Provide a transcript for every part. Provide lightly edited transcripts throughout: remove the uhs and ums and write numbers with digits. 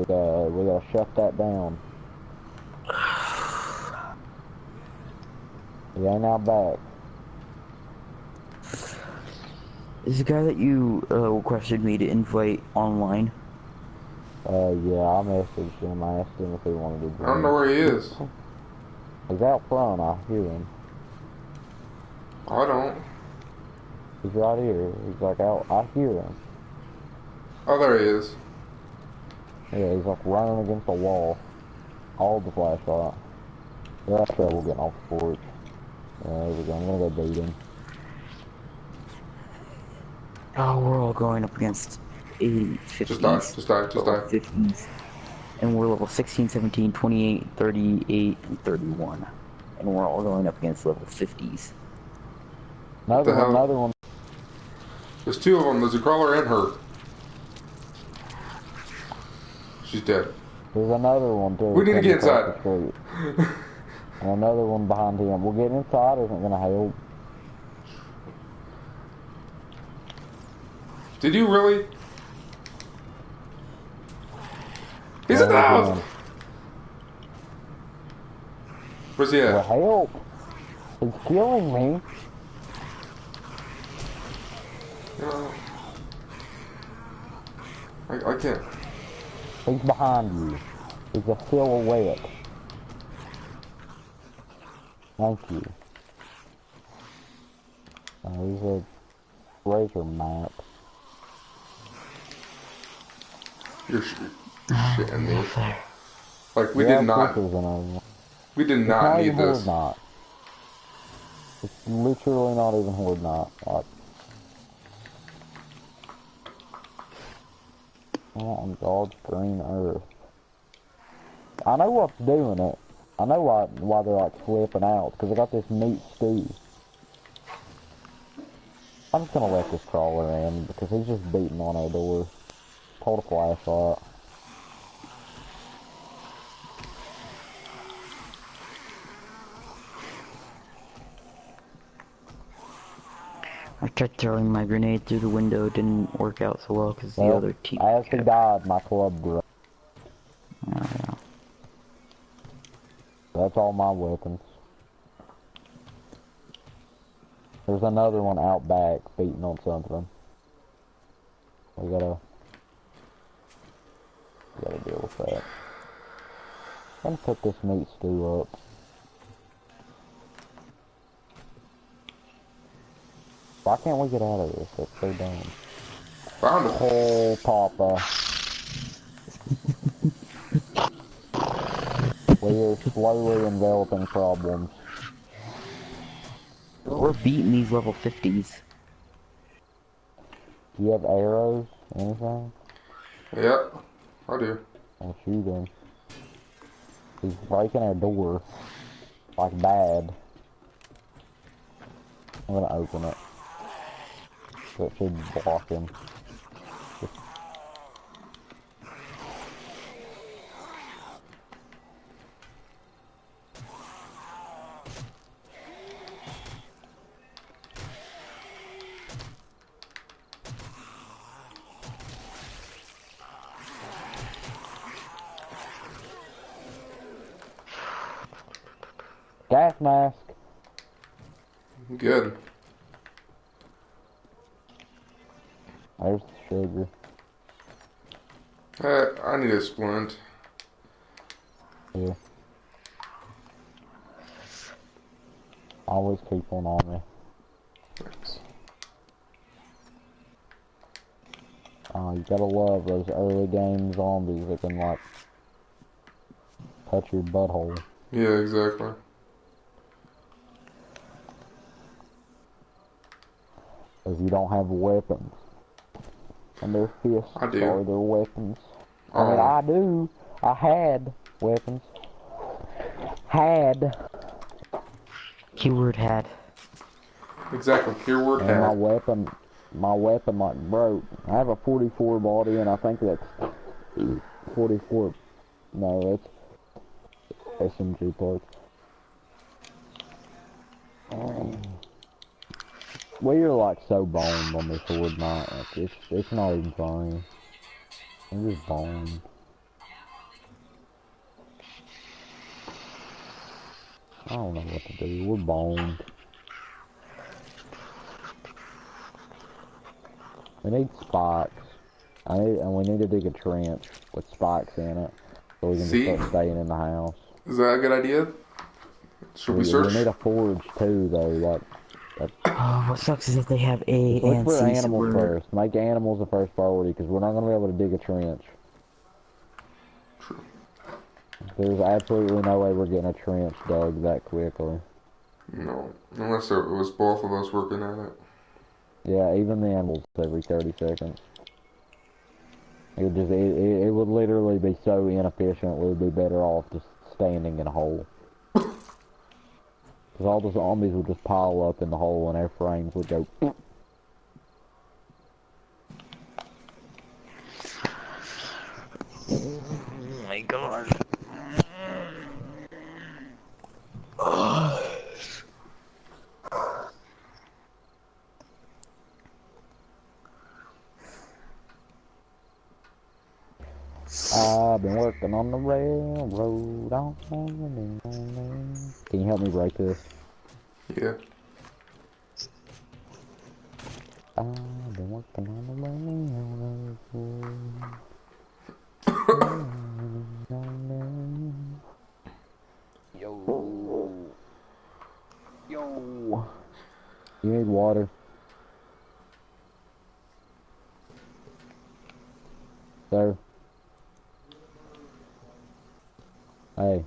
gotta shut that down. He ain't out back. Is the guy that you requested me to invite online? Yeah, I messaged him. I asked him if he wanted to join. I don't know where he is. He's out front. I hear him. I don't. He's right here. He's like out. I hear him. Oh, there he is. Yeah, he's like running against the wall. All the flashlight. Yeah, that's trouble getting off the porch. Yeah, there we go. I'm gonna go beat him. Oh, we're all going up against 50s. Just die. Just die. Just die. 50s. And we're level 16, 17, 28, 38, and 31. And we're all going up against level 50s. Another one. There's two of them. There's a crawler and her. She's dead. There's another one too. We need to get inside. And another one behind him. Well, getting inside isn't gonna help. Did you really? He's in the house! Where's he at? Well, help! He's killing me. I can't. He's behind you. He's a silhouette. Thank you. He's a razor map. You're shitting me. Like, we did not. We did not need this. Not. It's literally not even horde not. Like, on God's green earth. I know what's doing it. I know why they're like flipping out, because I got this meat stew. I'm just gonna let this crawler in, because he's just beating on our door. Hold a flashlight. I tried throwing my grenade through the window, it didn't work out so well because the other team. As he died, my club broke. Oh, yeah. That's all my weapons. There's another one out back beating on something. We gotta deal with that. I'm gonna put this meat stew up. Why can't we get out of this? That's so dumb. Found it. Oh, Papa. We are slowly enveloping problems. We're beating these level 50s. Do you have arrows? Anything? Yep, I do. I'll shoot him. He's breaking our door. Like bad. I'm gonna open it. That should block him. Gas mask. Good. There's the sugar. I need a splint. Yeah. Always keep one on me. Thanks. Oh, you gotta love those early game zombies that can like touch your butthole. Yeah, exactly. Because you don't have weapons. And their fists I do. are their weapons. I mean, I do. I had weapons. Had. Keyword had. Exactly. Keyword And had. my weapon like broke. I have a 44 body, and I think that's 44. No, that's SMG parts. We are like so boned on this horde night. Like it's not even funny. I'm just boned. I don't know what to do. We're boned. We need spikes. And we need to dig a trench with spikes in it, so we can just start staying in the house. Is that a good idea? Should we search? We need a forge too, though. Like, oh, what sucks is that they have A and look for C. animals first. Make animals the first priority, because we're not going to be able to dig a trench. True. There's absolutely no way we're getting a trench dug that quickly. No, unless it was both of us working at it. Yeah, even the animals every 30 seconds. It would literally be so inefficient. We would be better off just standing in a hole. Because all the zombies would just pile up in the hole and our frames would go. Oh my god. I've been working on the railroad. Can you help me break this? Yeah. I've been working on the railroad. Yo. You need water. Sir. Hey.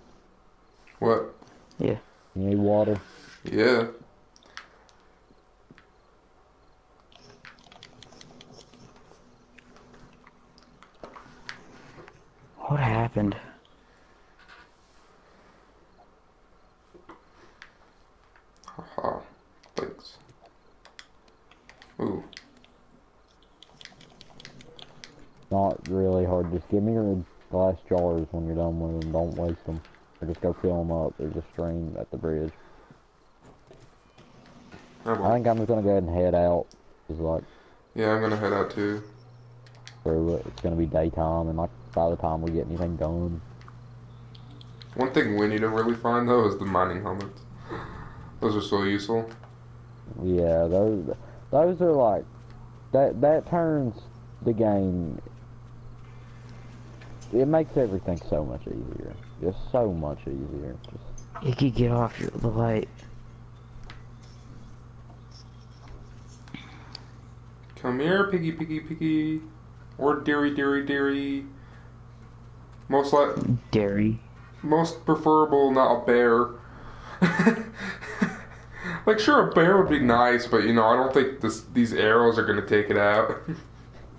What? Yeah. You need water? Yeah. What happened? Haha. Thanks. Ooh. Not really hard. Just give me your glass jars when you're done with them. Don't waste them. Or just go fill them up. There's a stream at the bridge. I think I'm just gonna go ahead and head out. Cause like, yeah, I'm gonna head out too. It's gonna be daytime, and like by the time we get anything done. One thing we need to really find though is the mining helmets. Those are so useful. Yeah, those are like that turns the game. It makes everything so much easier. Just so much easier. You could get off the light. Come here, piggy, piggy, piggy. Or dairy, dairy, dairy. Most preferable, not a bear. Like, sure, a bear would be nice, but, you know, I don't think these arrows are going to take it out.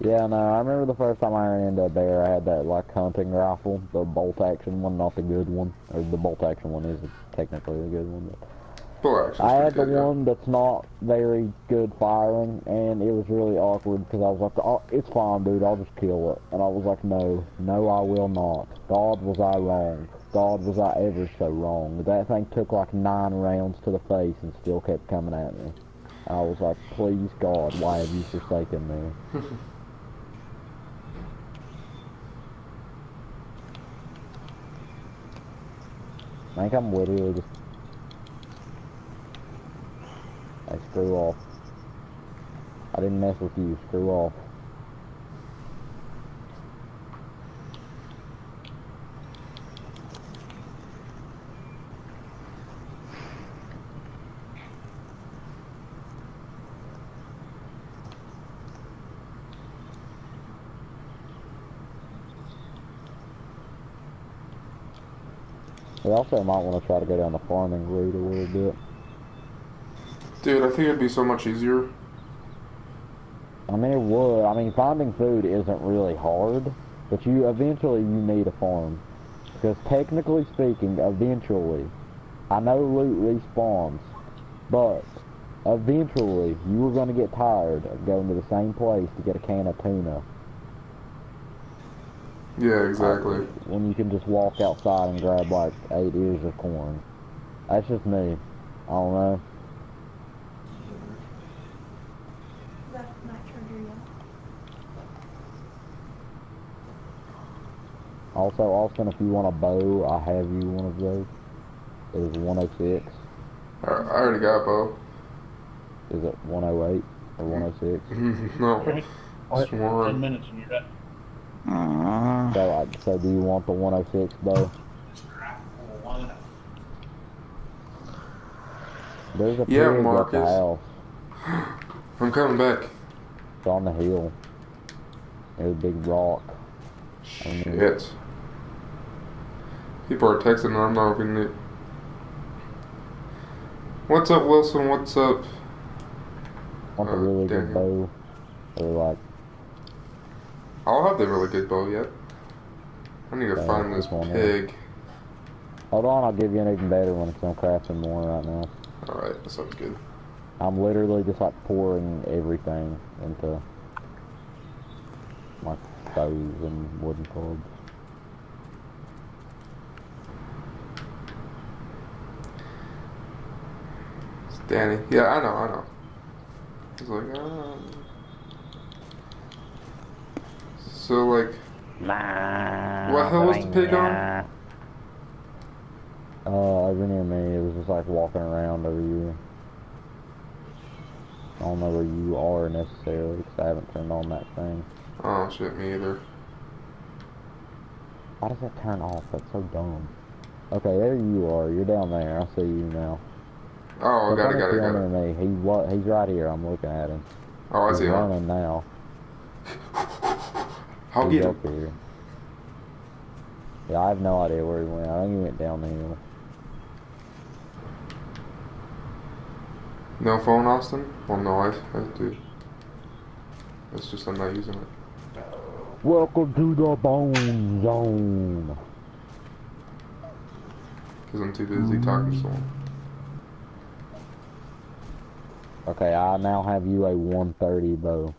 Yeah, no, I remember the first time I ran into a bear, I had that, like, hunting rifle, the bolt-action one, not the good one. Or the bolt-action one is technically the good one, but... I had the one that's not very good firing, and it was really awkward, because I was like, oh, it's fine, dude, I'll just kill it. And I was like, no, I will not. God, was I wrong. God, was I ever so wrong. That thing took like 9 rounds to the face and still kept coming at me. I was like, please, God, why have you forsaken me? I think I'm literally just... Hey, screw off. I didn't mess with you, screw off. We also might want to try to go down the farming route a little bit. Dude, I think it'd be so much easier. I mean, it would. I mean, finding food isn't really hard, but eventually you need a farm. Because technically speaking, eventually, I know loot respawns, but eventually you are going to get tired of going to the same place to get a can of tuna. Yeah, exactly. When you can just walk outside and grab like 8 ears of corn. That's just me. I don't know. Also, Austin, if you want a bow, I have you one of those. Is 106? I already got a bow. Is it 108 or 106? No. What? 10 minutes and you're done. So do you want the 106 bow? There's a pig at the house. I'm coming back. It's on the hill. There's a big rock. Shit. People are texting and I'm not opening it. What's up, Wilson? What's up? Want a really good bow? Or like... I don't have the really good bow yet. I need to find this pig. Hold on, I'll give you an even better one because I'm crafting more right now. Alright, that sounds good. I'm literally just like pouring everything into my bows and wooden clubs. It's Danny. Yeah, I know. He's like, So, like, what hell was the pig on? Over near me. It was just like walking around over here. I don't know where you are necessarily because I haven't turned on that thing. Oh shit, me either. Why does that turn off? That's so dumb. Okay, there you are. You're down there. I see you now. Oh, got it. Near me. He's right here. I'm looking at him. Oh, I see him. He's running now. I'll get him. Here. Yeah, I have no idea where he went. I think he went down the hill. No phone, Austin? Well, no, I do. It's just I'm not using it. Welcome to the Bone Zone. Because I'm too busy talking to someone. Okay, I now have you a 130 bow.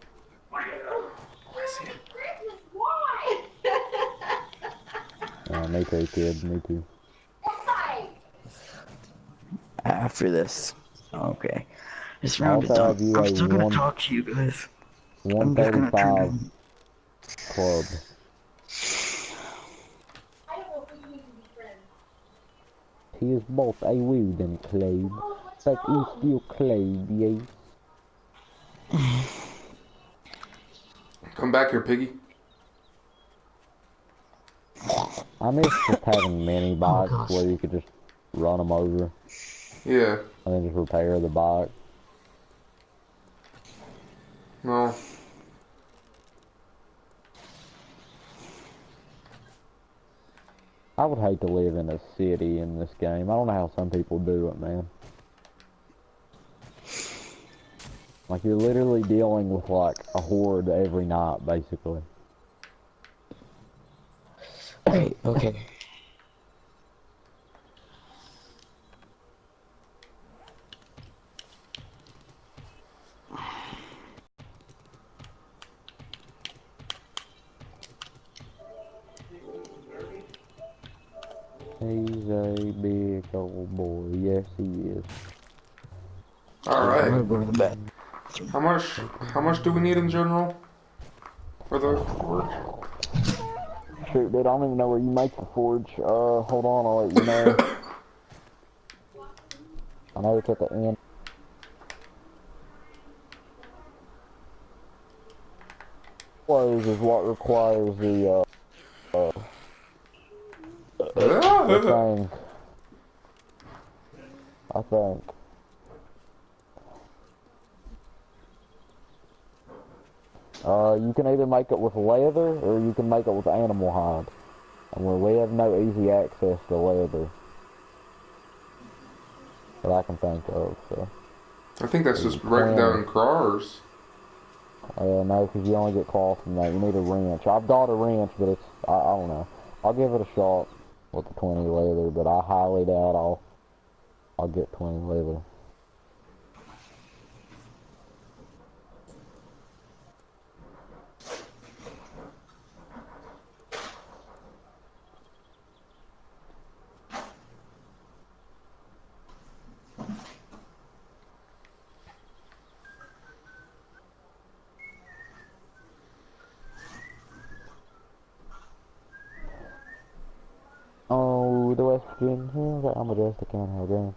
Me too, kid. Me too. After this. Okay. This round is done. I'm still gonna talk to you guys. 135 club. He is both a wooden club, but he's still club, yes. Come back here, piggy. I miss just having mini bikes where you could just run them over. Yeah. And then just repair the bike. No. I would hate to live in a city in this game. I don't know how some people do it, man. Like, you're literally dealing with, like, a horde every night, basically. Okay. He's a big old boy. Yes, he is. Alright. I'm gonna go to the bed. How much do we need in general? For the forge? Shoot, dude, I don't even know where you make the forge. Hold on, I'll let you know. I know it's at the end. Close is what requires the thing. I think. You can either make it with leather or you can make it with animal hide. And we have no easy access to leather that I can think of, so. I think that's just breaking down cars. No, because you only get cloth from that. You need a wrench. I've got a wrench, but it's, I don't know. I'll give it a shot with the 20 leather, but I highly doubt I'll get 20 leather. with the West Virginia Hills at Majestic County again.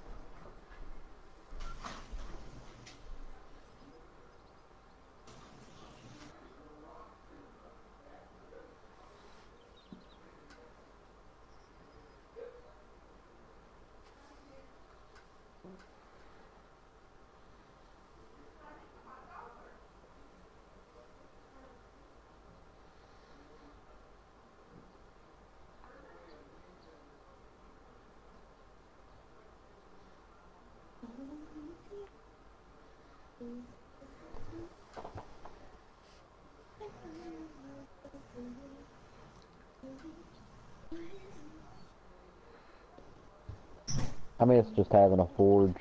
I mean, it's just having a forge,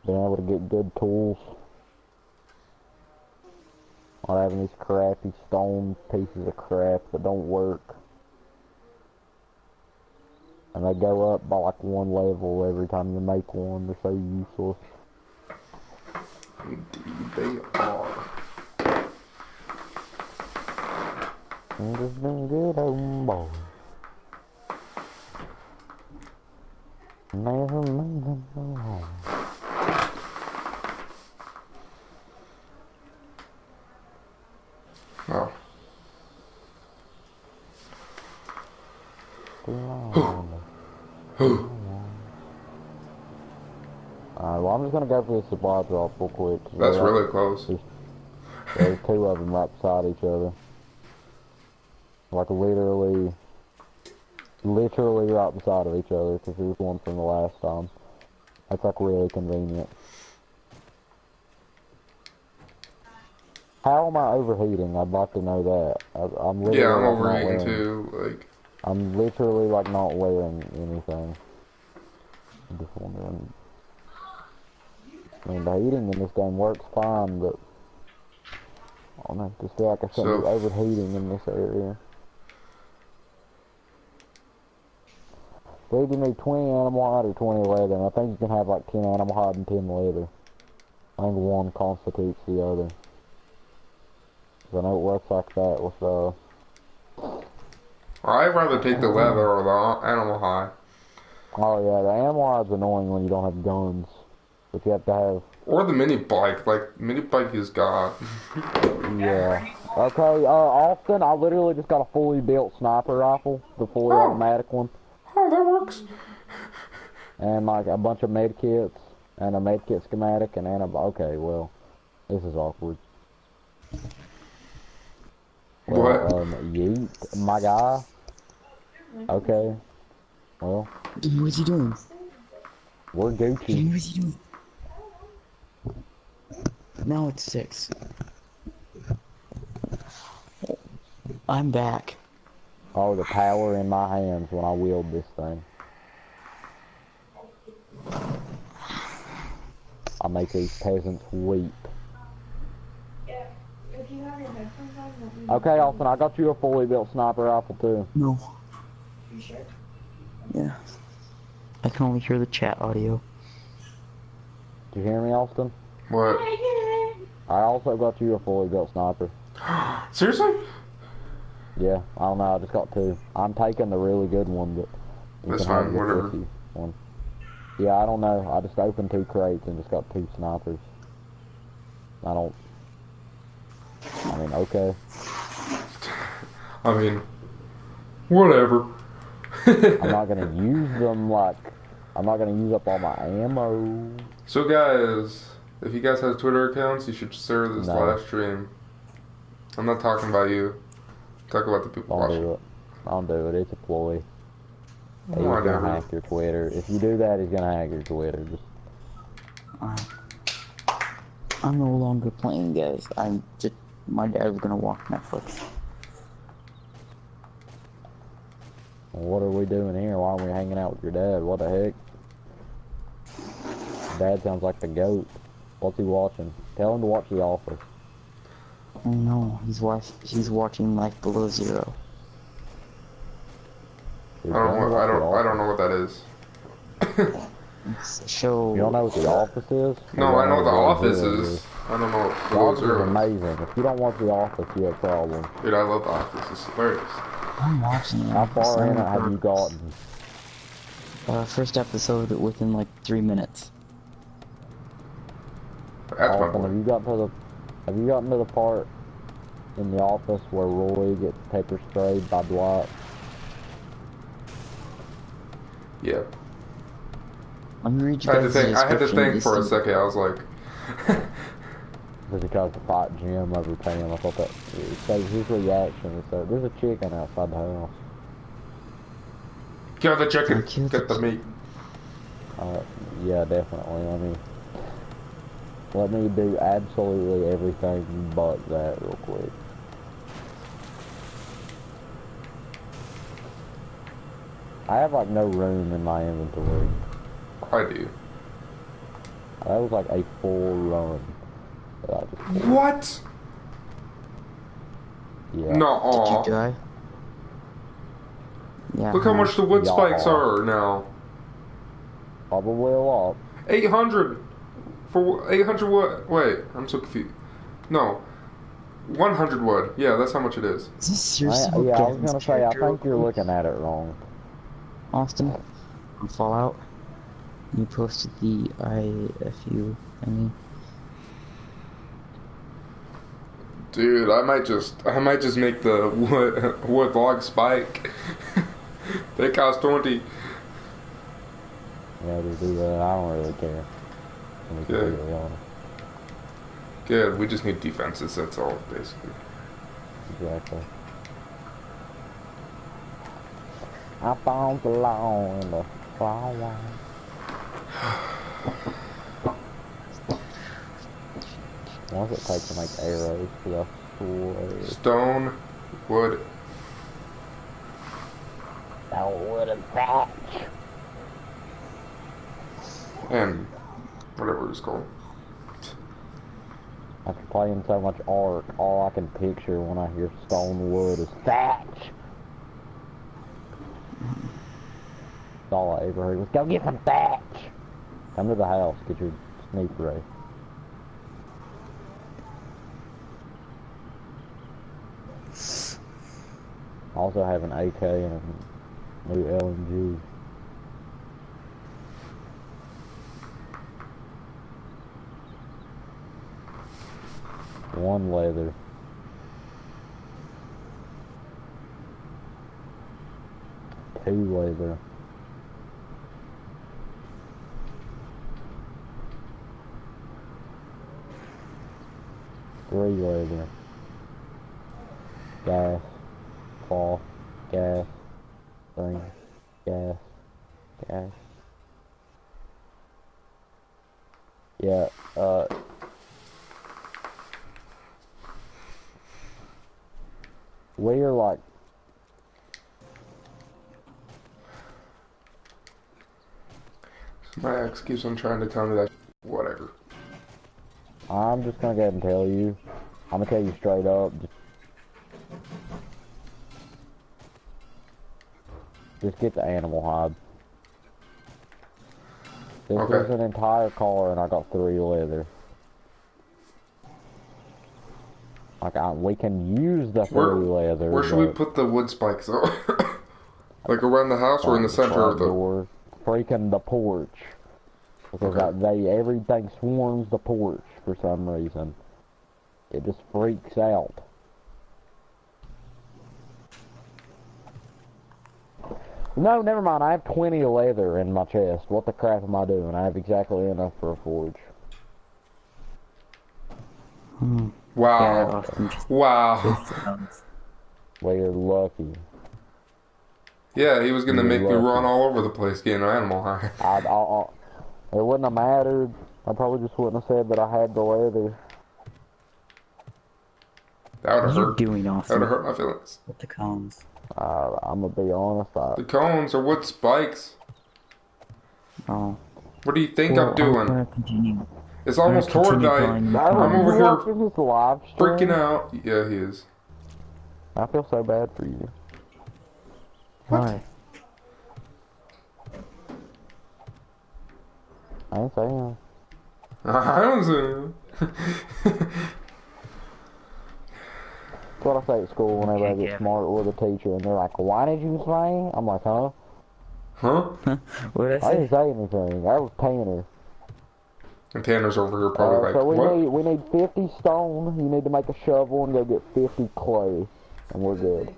being able to get good tools. Not having these crappy stone pieces of crap that don't work. And they go up by like one level every time you make one. They're so useless. Indeed, they are. I'm just been good, homeboy. Never made them go home. Oh. Well, I'm just gonna go for the supply drop real quick. That's really close. There's two of them right beside each other. Like literally right beside of each other, because there's one from the last time. That's like really convenient. How am I overheating? I'd like to know that. I'm literally yeah, I'm overheating too. Like, I'm literally like not wearing anything. I'm just wondering. I mean, the heating in this game works fine, but I don't know. I just feel like I shouldn't be overheating in this area. Whether you need 20 animal hide or 20 leather, I think you can have like 10 animal hide and 10 leather. I think one constitutes the other. I know it works like that with I'd rather take the leather or the animal hide. Oh yeah, the animal hide's annoying when you don't have guns. But you have to have... Or the mini bike. Like, mini bike is god. Yeah. Okay, Austin, I literally just got a fully built sniper rifle. The fully automatic one. Oh, that works. And like a bunch of med kits. And a med kit schematic and okay, well. This is awkward. What? Well, yeet, my guy. Okay. Well. What's he doing? We're Gucci. What's he doing? Now it's 6. I'm back. Oh, the power in my hands when I wield this thing. I make these peasants weep. Okay, Austin, I got you a fully built sniper rifle too. No. You sure? Yeah. I can only hear the chat audio. Did you hear me, Austin? What? I also got you a fully built sniper. Seriously? Yeah, I don't know, I just got 2. I'm taking the really good one, but... That's fine, whatever. One. Yeah, I don't know, I just opened 2 crates and just got 2 snipers. I mean, okay. I mean, whatever. I'm not gonna use them like... I'm not gonna use up all my ammo. So guys, if you guys have Twitter accounts, you should share this live stream. I'm not talking about you. Talk about the people watching. Don't do it. It's a ploy. He's Whatever. gonna hack your Twitter. If you do that, he's gonna hack your Twitter. Just... I'm no longer playing, guys. My dad's gonna watch Netflix. What are we doing here? Why are we hanging out with your dad? What the heck? Dad sounds like the GOAT. What's he watching? Tell him to watch The Office. Oh no, he's watching Life Below Zero. I don't know what that is. It's a show. You don't know what The Office is? No, I know what The Office is. I don't know what Below Zero is. Amazing. If you don't watch The Office, you have a problem. Dude, I love The Office. It's hilarious. I'm watching it. How far in it have you gotten? First episode within like 3 minutes. That's my boy. Have you gotten to the part in the office where Roy gets pepper sprayed by Dwight? Yeah. Let me read you I guys had to think for a second. I was like, Was he tries to fight Jim over Pam? I thought that so his reaction was so there's a chicken outside the house. kill the chicken, get the meat. Yeah, definitely. Let me do absolutely everything but that real quick. I have like no room in my inventory. I do. That was like a full run. What? Yeah. No. Did you die? Yeah. Look how much the wood spikes are now. Probably a lot. 800 for 800 wood. Wait, I'm so confused. No, 100 wood. Yeah, that's how much it is. Is this seriously? I was gonna say I think you're looking at it wrong. Austin, on Fallout, you posted the IFU thingy. Dude, I might just make the wood log spike. They cost 20. Yeah, to do that, I don't really care. Good. Good. We just need defenses. That's all, basically. Exactly. I found the law in the flower. What does it take to make arrows for the sword? Stone, wood. Wood and thatch. And whatever it's called. After playing so much Ark, all I can picture when I hear stone wood is thatch. That's all I ever heard was, go get some thatch. Come to the house, get your sneak ray. I also have an AK and a new LMG. One leather. Two leather. Three leather. Gas. Cloth. Gas. Thing. Gas. Gas. Yeah, we are like My ex keeps on trying to tell me that. Whatever. I'm just gonna go ahead and tell you. I'm gonna tell you straight up. Just get the animal hide. This is an entire car and I got 3 leather. Like, we can use the 3 leather. Where should we put the wood spikes though? Like around the house or in the center of the door? Freaking the porch. Because everything swarms the porch for some reason. It just freaks out. No, never mind. I have 20 leather in my chest. What the crap am I doing? I have exactly enough for a forge. Wow. Yeah, wow. We're lucky. Yeah, he was gonna make me run all over the place getting an animal high. It wouldn't have mattered. I probably just wouldn't have said that I had the leather. That would have hurt. What are you doing, Austin? That would have hurt my feelings. With the cones. I'm gonna be honest. The cones are wood spikes. Oh. What do you think I'm doing? I'm gonna continue. It's almost toward night. I'm over here freaking out. Yeah, he is. I feel so bad for you. Why? I ain't saying. I don't see. That's what I say at school whenever I get smart with a teacher and they're like, why did you say? I'm like, huh? Huh? What did I say? I didn't say anything. I was Tanner. And Tanner's over here probably like, so what? we need 50 stone. You need to make a shovel and go get 50 clay. And we're good.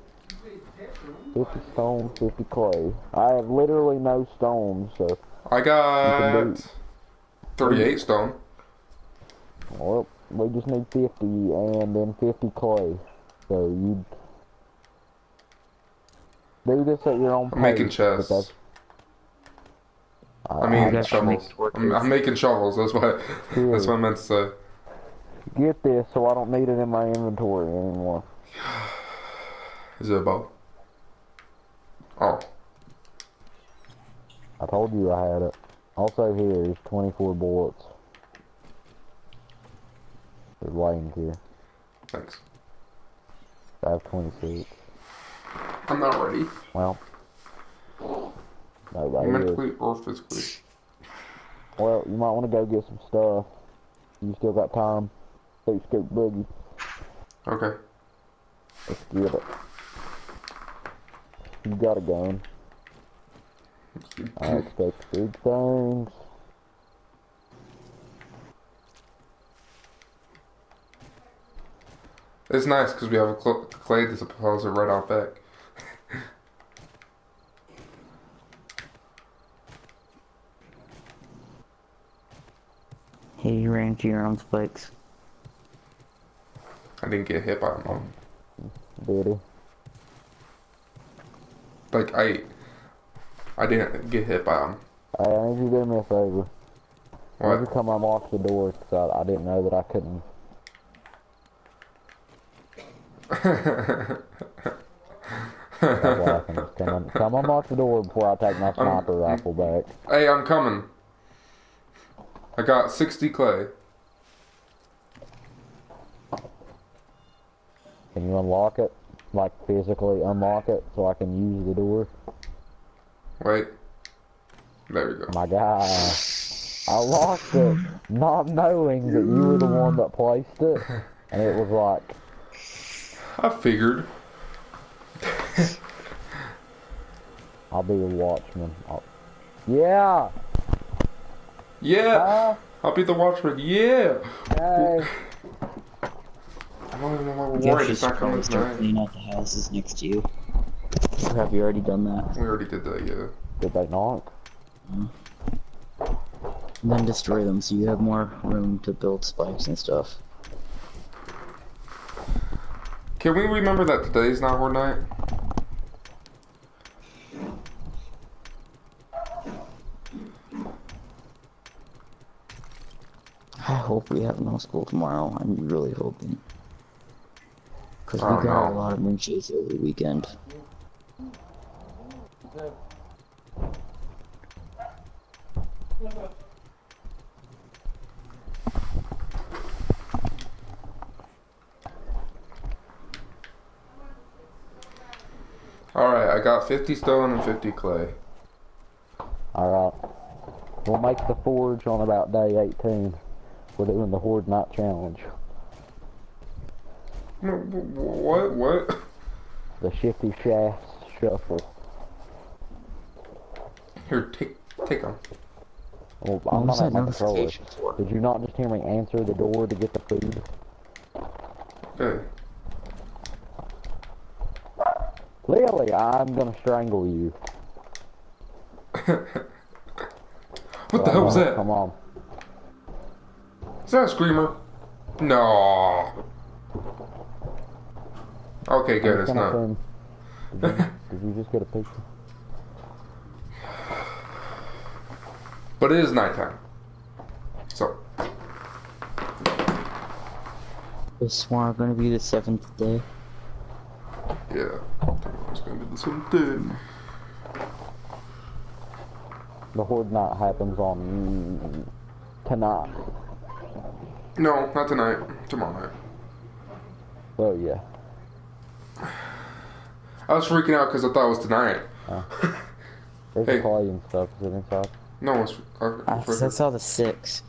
50 stone, 50 clay. I have literally no stone, so... I got 38 stone. Well, we just need 50 and then 50 clay. So you do this at your own pace. I'm making chests. I mean shovels. I'm making shovels. That's what I meant to say. Get this, so I don't need it in my inventory anymore. Is it a bow? Oh. I told you I had it. Also here is 24 bullets. They're waiting here. Thanks. I have 26. I'm not ready. Well. Nobody mentally is. or physically. Well, you might want to go get some stuff. You still got time. Hey, Scoop Boogie. Okay. Let's get it. You got a gun. I expect big things. It's nice because we have a clay deposit right out back. Hey, you ran into your own spikes. I didn't get hit by them. Did he? Like, I didn't get hit by them. Hey, I need you to do me a favor. What? Every time I unlock the door, because I didn't know that I couldn't. Come unlock the door before I take my sniper rifle back. Hey, I'm coming. I got 60 clay. Can you unlock it? Like, physically unlock it so I can use the door? Wait. There we go. My guy. I locked it, not knowing that you were the one that placed it. And it was like... I figured. I'll be your watchman. Yeah! Yeah! I'll be the watchman. Yeah! Hey! I don't even know why we're worried. It's not coming tonight. Clean out the houses next to you. Or have you already done that? We already did that, yeah. Did they knock? And then destroy them so you have more room to build spikes and stuff. Can we remember that today's not Horde night? I hope we have no school tomorrow. I'm really hoping. Because we got a lot of mooches over the weekend. Alright, I got 50 stone and 50 clay. Alright. We'll make the forge on about day 18. We're doing the Horde Night Challenge. What? The Shifty Shafts Shuffle. Here, take them. Well, I'm not at my controller. Did you not just hear me answer the door to get the food? Okay. Lily, I'm gonna strangle you. What the hell was that? Come on. Is that a screamer? No. Okay, good. It's not. Did you just get a picture? But it is nighttime. So. Is tomorrow going to be the 7th day? Yeah. It's going to be the 7th day. The Horde Night happens on tonight. No, not tonight. Tomorrow night. Well, yeah. I was freaking out because I thought it was tonight. There's a clay and stuff. Is it inside? No, it's... I saw the 6.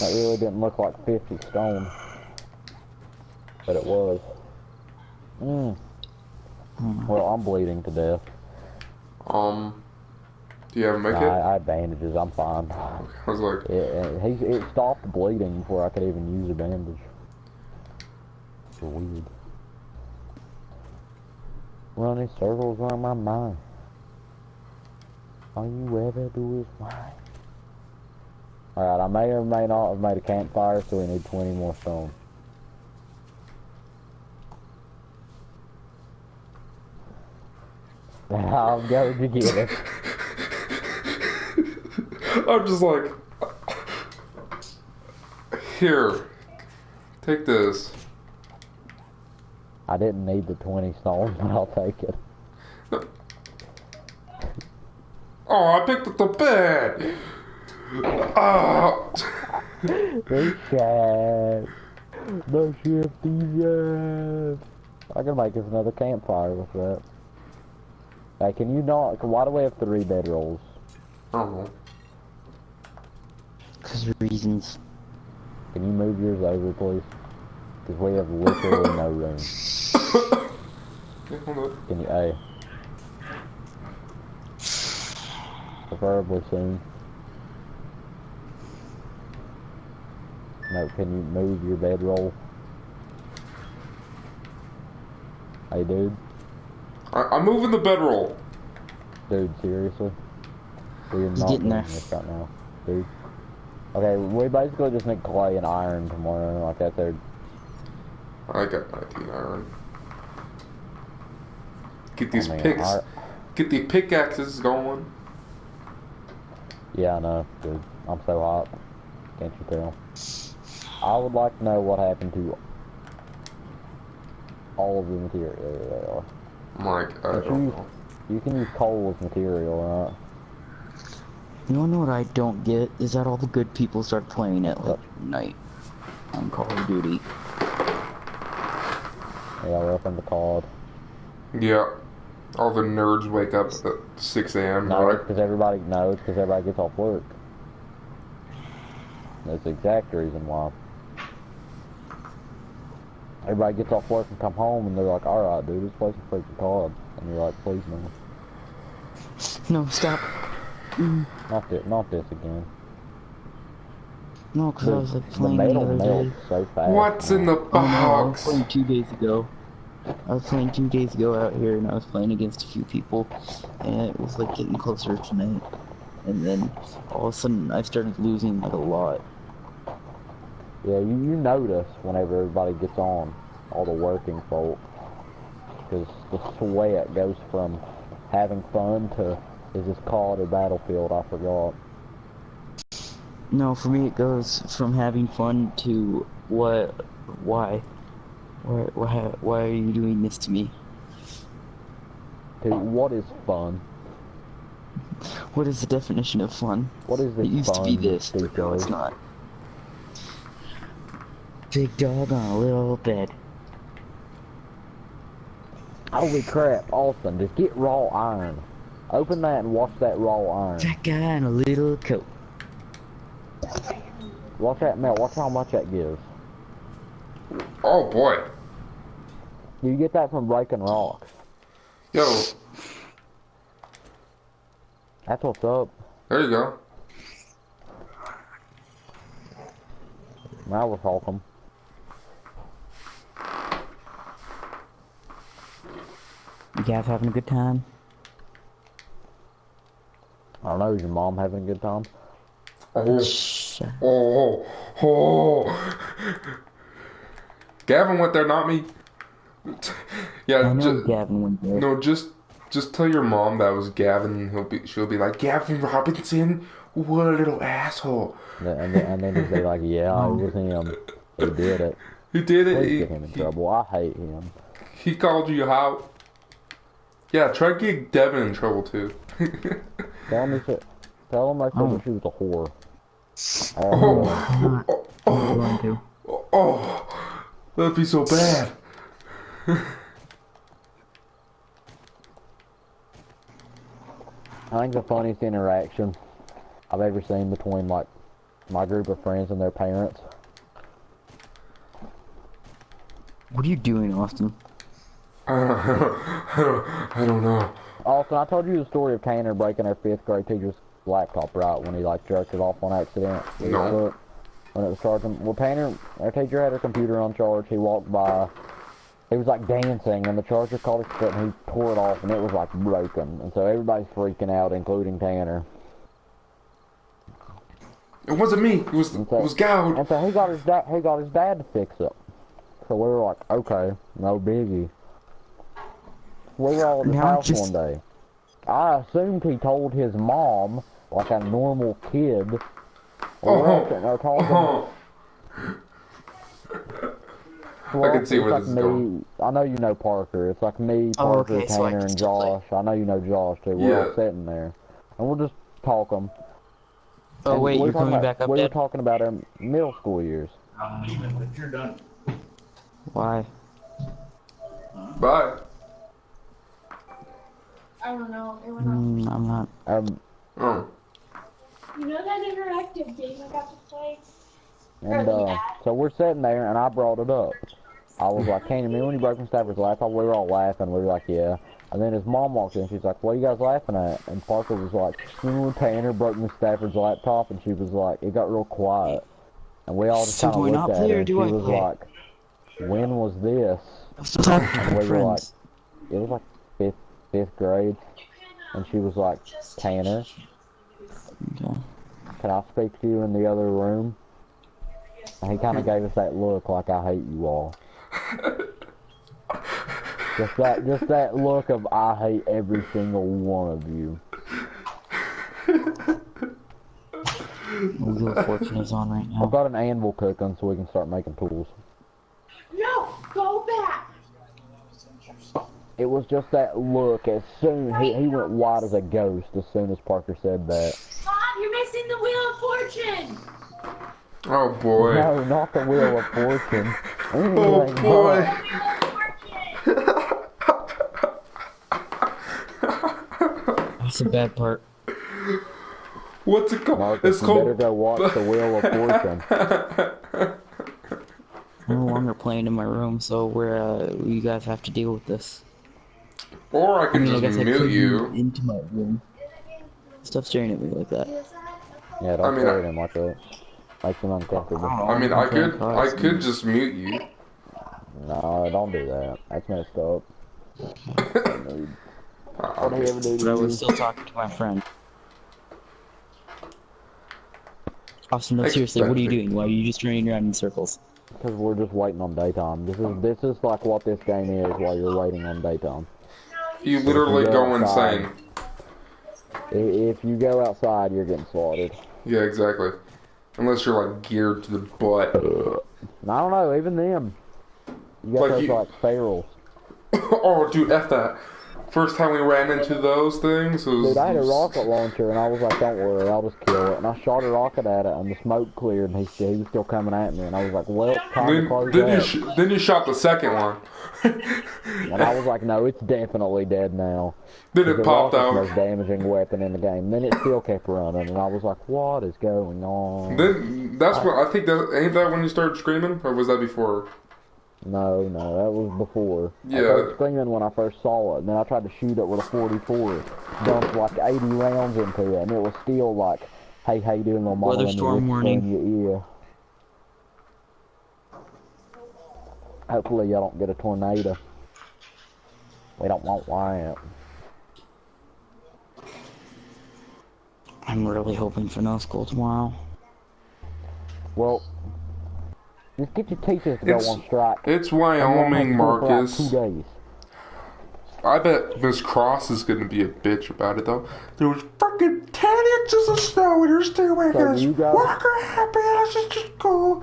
That really didn't look like 50 stone. But it was. Well, I'm bleeding to death. Do you have a make it? I had bandages. I'm fine. I was like... It stopped bleeding before I could even use a bandage. It's weird. Running circles around my mind. All you ever do is whine. Alright, I may or may not have made a campfire, so we need 20 more stone. I'm going to get it. I'm just like... Here. Take this. I didn't need the 20 stones, but I'll take it. Oh, I picked up the bed! Oh. The shaft. The shifty shaft. I can make us another campfire with that. Hey, can you not... Why do we have 3 bedrolls? I don't know. Because of reasons. Can you move yours over, please? Because we have literally no room. Yeah, hold on. Can you... Hey. Preferably soon. No, can you move your bedroll? Hey, dude. I'm moving the bedroll. Dude, seriously? We're He's not getting doing there. this right now. Dude. Okay, we basically just need clay and iron tomorrow, like that there. I got 19 iron. Get these picks. Get the pickaxes going. Yeah, I know, dude. I'm so hot. Can't you tell? I would like to know what happened to all of the material. Mike, I don't know. You can use coal as material, right? You wanna know what I don't get? Is that all the good people start playing at like night on Call of Duty. Yeah, we're up in the COD. Yeah. All the nerds wake up at 6 a.m. No, right? because everybody knows, because everybody gets off work. That's the exact reason why. Everybody gets off work and come home and they're like, alright dude, let's play some freaking COD. And you're like, please no. No, stop. Not this again. No, because I was like playing the metal other melts day. so fast. What's in the Oh, no, I was box? playing 2 days ago. I was playing 2 days ago out here, and I was playing against a few people, and it was like getting closer to night. And then all of a sudden, I started losing like a lot. Yeah, you notice whenever everybody gets on, all the working folk, because the sweat goes from having fun to, is this COD or Battlefield? I forgot. No, for me it goes from having fun to what? Why? Why are you doing this to me? To what is fun? What is the definition of fun? What is this It used to be this, but no, it's DJ? not. Big dog on a little bed. Holy crap, Austin, just get raw iron. Open that and watch that raw iron. That guy in a little coat. Watch that melt, watch how much that gives. Oh boy. You get that from breaking rocks. Yo, That's what's up. there you go. Now we're talking. You guys having a good time? I don't know, is your mom having a good time? Oh, oh. Gavin went there, not me. Yeah, I know Gavin went there. No, just tell your mom that was Gavin. And she'll be like, Gavin Robinson, what a little asshole. And then just be like, yeah, it was him. He did it. He did it. Please get him in trouble. I hate him. He called you out. Yeah, try to get Devin in trouble too. Tell him I said that she was a whore. Oh, that'd be so bad. I think the funniest interaction I've ever seen between like my group of friends and their parents What are you doing, Austin? I don't know. Austin, I told you the story of Tanner breaking our 5th grade teacher's laptop, right, when he, like, jerked it off on accident. No. When it was charging. Well, Tanner, our teacher had her computer on charge. He walked by. He was, like, dancing, and the charger caught his foot, and he tore it off, and it was, like, broken. And so everybody's freaking out, including Tanner. It wasn't me. It was Goud. And so he got his dad to fix it. So we were like, okay, no biggie. We were all at his house one day. I assumed he told his mom, like a normal kid. Well, I can see where this is going. I know you know Parker. It's like me, Parker, Tanner, and Josh. I know you know Josh too. We're all sitting there, and we're just talking. Oh wait, you're coming back up. We were talking about our middle school years. You're done. Why? Bye. I don't know. I'm not. Oh. You know that interactive game I got to play? And so we're sitting there, and I brought it up. I was like, "Can you remember when you broke Stafford's laptop?" We were all laughing. We were like, "Yeah." And then his mom walked in. She's like, "What are you guys laughing at?" And Parker was like, "Remember when Tanner broke Miss Stafford's laptop?" And she was like, it got real quiet. And we all just kind of looked at her, and she was like, "When was this?" And we were like, it was like fifth grade. And she was like, "Tanner, can I speak to you in the other room?" And he kind of gave us that look like, "I hate you all." just that look of, "I hate every single one of you." Wheel of Fortune is on right now. I've got an anvil cooking so we can start making tools. No, go back. It was just that look. As soon he went white as a ghost as soon as Parker said that. Mom, you're missing the Wheel of Fortune. Oh boy. No, not the Wheel of Fortune. Oh boy. That's the bad part. What's it called? Marcus, it's called. You better go watch the Wheel of Fortune. I'm no longer playing in my room, so you guys have to deal with this. Or I can just mute you. Into my room. Stop staring at me like that. Yeah, don't stare at him like that. Makes him uncomfortable. I mean, I could just mute you. No, don't do that. That's messed up. But I was still talking to my friend. Austin, no, seriously, what are you doing? Why are you just running around in circles? Because we're just waiting on daytime. This is like what this game is while you're waiting on daytime. You literally go insane. If you go outside, you're getting slaughtered. Yeah, exactly. Unless you're like geared to the butt. I don't know, even them. You got those like ferals. Oh, dude, F that. First time we ran into those things was... Dude, I had a rocket launcher, and I was like, "Don't worry, I'll just kill it." And I shot a rocket at it, and the smoke cleared, and he was still coming at me. And I was like, "Well, time to close out." Then you shot the second one. And I was like, "No, it's definitely dead now." Then it popped out. The most damaging weapon in the game. And then it still kept running, and I was like, "What is going on?" Then that's when I think ain't that when you started screaming, or was that before? No, that was before. Yeah. I started screaming when I first saw it, and then I tried to shoot it with a 44. Dumped like 80 rounds into it, and it was still like, "Hey, how you doing, little mama?" Weather storm warning. In your ear. Hopefully you don't get a tornado. We don't want that. I'm really hoping for no school tomorrow. Well, just get your teachers to go on strike. It's Wyoming, Marcus. 2 days. I bet Miss Cross is gonna be a bitch about it though. There was fucking 10 inches of snow and you're still making us walker happy asses to school.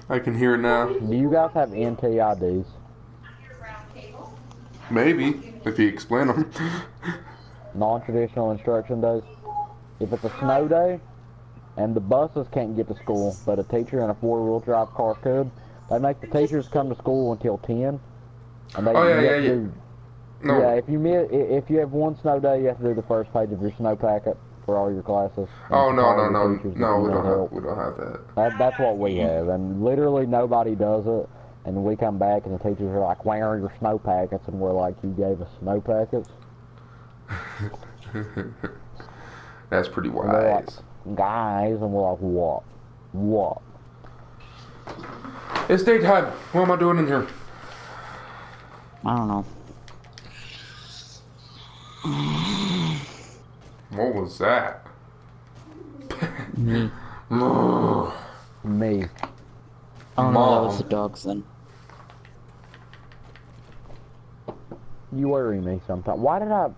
I can hear it now. Do you guys have NTIDs? Maybe, if you explain them. Non-traditional instruction days. If it's a snow day, and the buses can't get to school, but a teacher in a 4-wheel drive car could, they make the teachers come to school until 10. And they No. Yeah, if you have one snow day, you have to do the first page of your snow packet for all your classes. Oh, no, we don't have that. That's what we have, and literally nobody does it. And we come back and the teachers are like, where are your snow packets? And we're like, you gave us snow packets? That's pretty wise. And they're like, guys, and we're like, what? What? It's daytime. What am I doing in here? I don't know. What was that? Me. Me. Oh no, that was the dogs then. You worry me sometimes. Why did I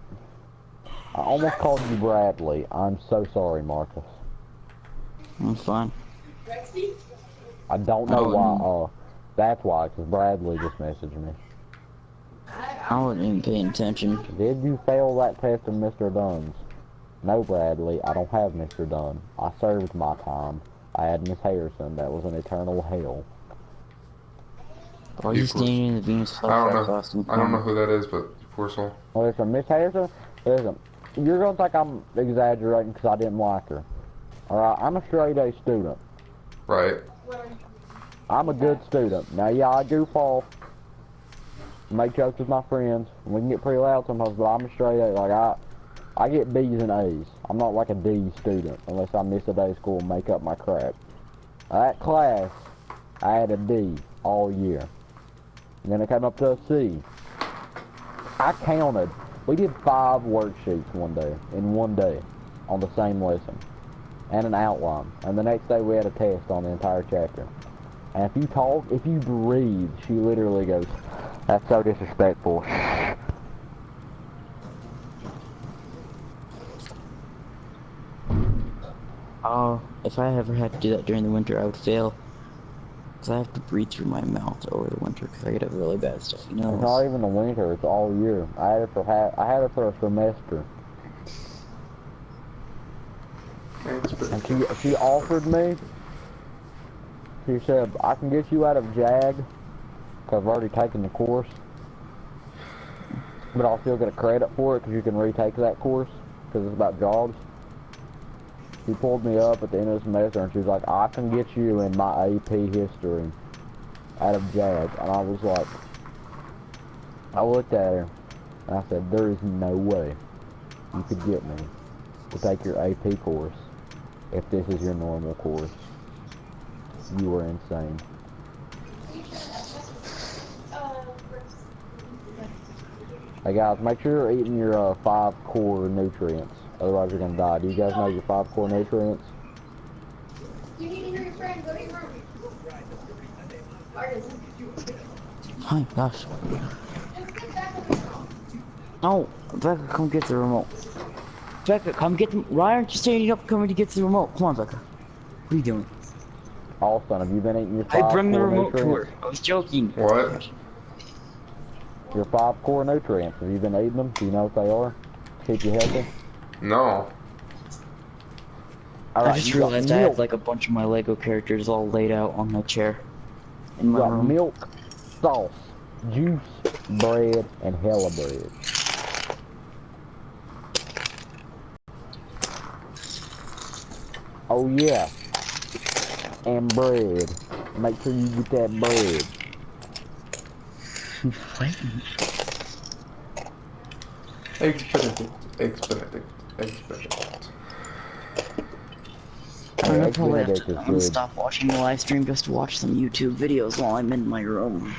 almost called you Bradley. I'm so sorry, Marcus. I'm fine. I don't know why. That's why, because Bradley just messaged me. I wasn't even paying attention. Did you fail that test of Mr. Dunn's? No, Bradley, I don't have Mr. Dunn. I served my time. I had Miss Harrison. That was an eternal hell. Why are you standing in the Venus flytrap costume? I don't know who that is, but poor soul. Listen, Miss Harrison, listen, you're going to think I'm exaggerating because I didn't like her. Alright, I'm a straight A student. Right. I'm a good student. Now, yeah, I goof off. Make jokes with my friends. We can get pretty loud sometimes, but I'm a straight A. Like, I get B's and A's. I'm not like a D student unless I miss a day of school and make up my crap. That class, I had a D all year. And then it came up to a C. I counted. We did 5 worksheets in one day, on the same lesson. And an outline. And the next day we had a test on the entire chapter. And if you breathe, she literally goes, that's so disrespectful. If I ever had to do that during the winter, I would fail. Because I have to breathe through my mouth over the winter because I get a really bad stuffy nose. It's not even the winter, it's all year. I had it for a semester. And she offered me, she said, I can get you out of JAG, because I've already taken the course. But I'll still get a credit for it because you can retake that course, because it's about jobs. She pulled me up at the end of the semester and she was like, I can get you in my AP history out of JAG. And I was like, I looked at her and I said, there is no way you could get me to take your AP course if this is your normal course. You are insane. Hey guys, make sure you're eating your 5 core nutrients. Otherwise you're gonna die. Do you guys know your 5 core nutrients? You need to hear your friend. Go to your room. Hi, gosh. Oh, Becca, come get the remote. Becca, come get the... Why aren't you standing up coming to get the remote? Come on, Becca. What are you doing? Also, have you been eating your 5 core nutrients? I bring the remote to her. I was joking. What? Your 5 core nutrients. Have you been eating them? Do you know what they are? Keep you healthy? No. I just realized I have like a bunch of my Lego characters all laid out on the chair in my room. Milk, sauce, juice, bread, and hella bread. Oh yeah. And bread. Make sure you get that bread. Eggs Benedict. Eggs Benedict. Eggs Benedict. Eggs Benedict is I'm gonna stop watching the live stream just to watch some YouTube videos while I'm in my room.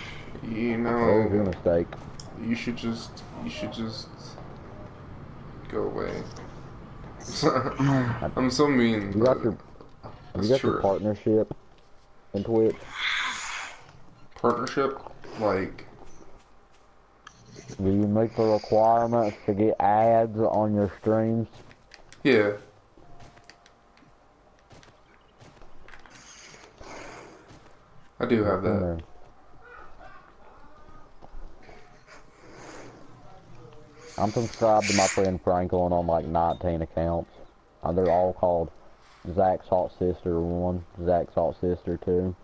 You know, that was your mistake. You should just go away. I'm so mean. You got your partnership in Twitch? Partnership? Like... Do you make the requirements to get ads on your streams? Yeah. I do have that. I'm subscribed to my friend Franklin on like 19 accounts. They're all called Zach Salt Sister 1, Zach Salt Sister 2,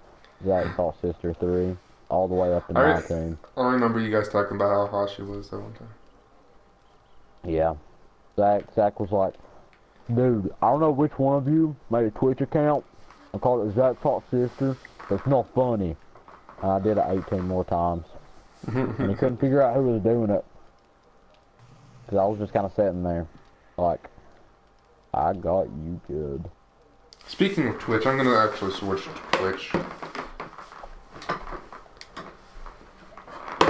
Zach Salt Sister 3, all the way up to 19. I remember you guys talking about how hot she was that one time. Yeah. Zach was like, dude, I don't know which one of you made a Twitch account. I called it Zach Salt Sister, but it's not funny. I did it 18 more times. And he couldn't figure out who was doing it. Because I was just kind of sitting there. Like, I got you good. Speaking of Twitch, I'm going to actually switch to Twitch.